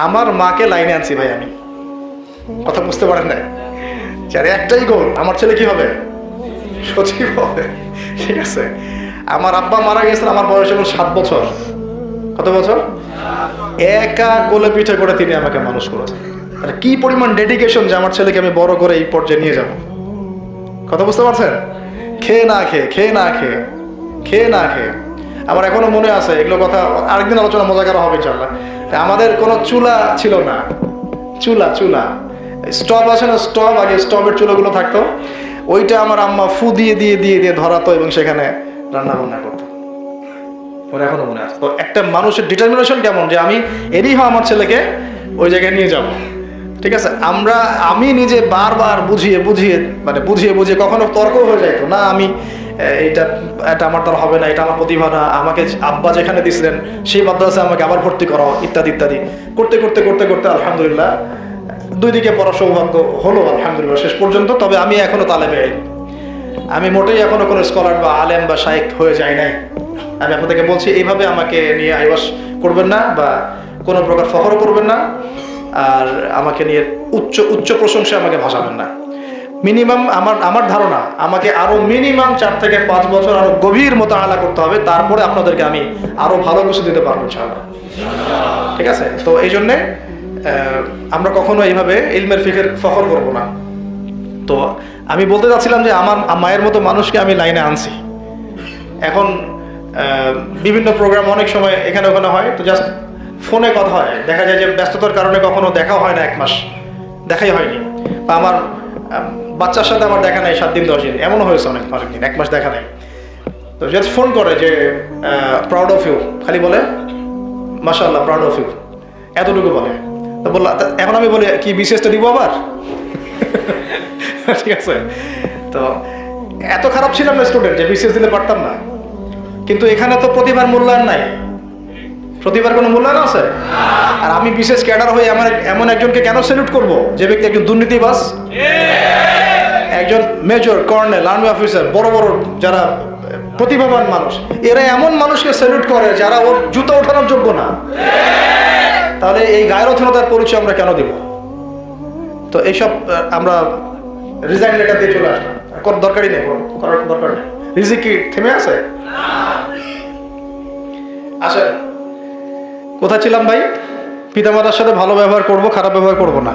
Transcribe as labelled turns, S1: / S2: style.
S1: আমার মাকে লাইনে আনছি ভাই, আমি কথা বুঝতে পারেন না, যার একটাই গোল, আমার ছেলে কি হবে, সচিব হবে। ঠিক আছে, আমার আব্বা মারা গেছেন আমার বয়স এখন 7 বছর। কত বছর? একা কোলে পিঠে করে তিনি আমাকে মানুষ করেছেন। তাহলে কি পরিমাণ ডেডিকেশন যে আমার ছেলেকে আমি বড় করে এই পর্যায়ে নিয়ে যাব। কথা বুঝতে পারছেন? খেয়ে না খেয়ে, খেয়ে না খেয়ে, খেয়ে না খেয়ে। আমার এখনো মনে আছে, এগুলো কথা আরেকদিন আলোচনা মজা করা হবে ইনশাআল্লাহ। আমাদের কোনো চুলা ছিল না, চুলা চুলা স্টভ আছে না, স্টভ, আগে স্টভের চুলাগুলো থাকতো, ওইটা আমার আম্মা ফু দিয়ে দিয়ে দিয়ে দিয়ে ধরাতো এবং সেখানে রান্না বান্না করতো। ওর এখনো মনে আছে। তো একটা মানুষের ডিটারমিনেশন কেমন যে আমি এরই হয় আমার ছেলেকে ওই জায়গায় নিয়ে যাব। ঠিক আছে, আমি নিজে বারবার বুঝিয়ে বুঝিয়ে মানে বুঝিয়ে বুঝিয়ে কখনো তর্ক হয়ে যাইতো না, আমি এটা আমার দ্বারা হবে না, এটা আমার প্রতিভা না, আমাকে আব্বা যেখানে দিছিলেন সেই মাদ্রাসায় আমাকে আবার ভর্তি করাও, ইত্যাদি ইত্যাদি করতে করতে করতে করতে আলহামদুলিল্লাহ 2 দিকে পড়ার সৌভাগ্য হলো আলহামদুলিল্লাহ শেষ পর্যন্ত। তবে আমি এখনো তালেবে ইলম, আমি মোটেই এখনো কোনো স্কলার বা আলেম বা শাইখ হয়ে যাই নাই। আমি আপনাদেরকে বলছি, এইভাবে আমাকে নিয়ে আইওয়াস করবেন না বা কোনো প্রকার ফখর করবেন না, আর আমাকে নিয়ে উচ্চ উচ্চ প্রশংসা আমাকে ভাসাবেন না। মিনিমাম আমার ধারণা আমাকে আরো মিনিমাম 4 থেকে 5 বছর আরো গভীর মোতাআলা করতে হবে, তারপরে আপনাদেরকে আমি আরো ভালো কিছু দিতে পারবো ইনশাআল্লাহ। ঠিক আছে, তো এই জন্যে আমরা কখনো এইভাবে ইলমের ফিকের ফখর করব না। তো আমি বলতে চাচ্ছিলাম যে আমার মায়ের মতো মানুষকে আমি লাইনে আনছি। এখন বিভিন্ন প্রোগ্রাম অনেক সময় এখানে ওখানে হয়, তো জাস্ট ফোনে কথা হয়, দেখা যায় যে ব্যস্ততার কারণে কখনো দেখা হয় না, 1 মাস দেখাই হয়নি, বা আমার বাচ্চার সাথে আমার দেখা নাই 7 দিন 10 দিন, এমনও হয়েছে অনেকদিন 1 মাস দেখা নাই। তো জাস্ট ফোন করে যে প্রাউড অফ ইউ, খালি বলে মাশাআল্লাহ প্রাউড অফ ইউ, এতটুকু বলে। তো বললাম, এখন আমি বলি কি বিসিএসটা দিব আবার? ঠিক আছে, তো এত খারাপ ছিলাম না স্টুডেন্ট যে বিসিএস দিলে পারতাম না, কিন্তু এখানে তো প্রতিভার মূল্যায়ন নাই। প্রতিভার কোনো মূল্যায়ন আছে? আর আমি বিশেষ ক্যাডার হয়ে এমন একজনকে কেন স্যালুট করব যে ব্যক্তি একজন দুর্নীতিবাজ, একজন মেজর, কর্নেল, আর্মি অফিসার, বড় বড় যারা প্রতিভাবান মানুষ, এরা এমন মানুষকে স্যালুট করে যারা ওর জুতো ওঠানোর যোগ্য না। তাহলে এই গায়রথনতার পরিচয় আমরা কেন দিব? তো এইসব আমরা রিজাইন লেটার দিয়ে চলে আসলাম, করার দরকারই নেই, করার দরকার নেই। রিজিক কি থেমে আছে? আসেন, কোথায় ছিলাম ভাই? পিতামাতার সাথে ভালো ব্যবহার করব, খারাপ ব্যবহার করব না।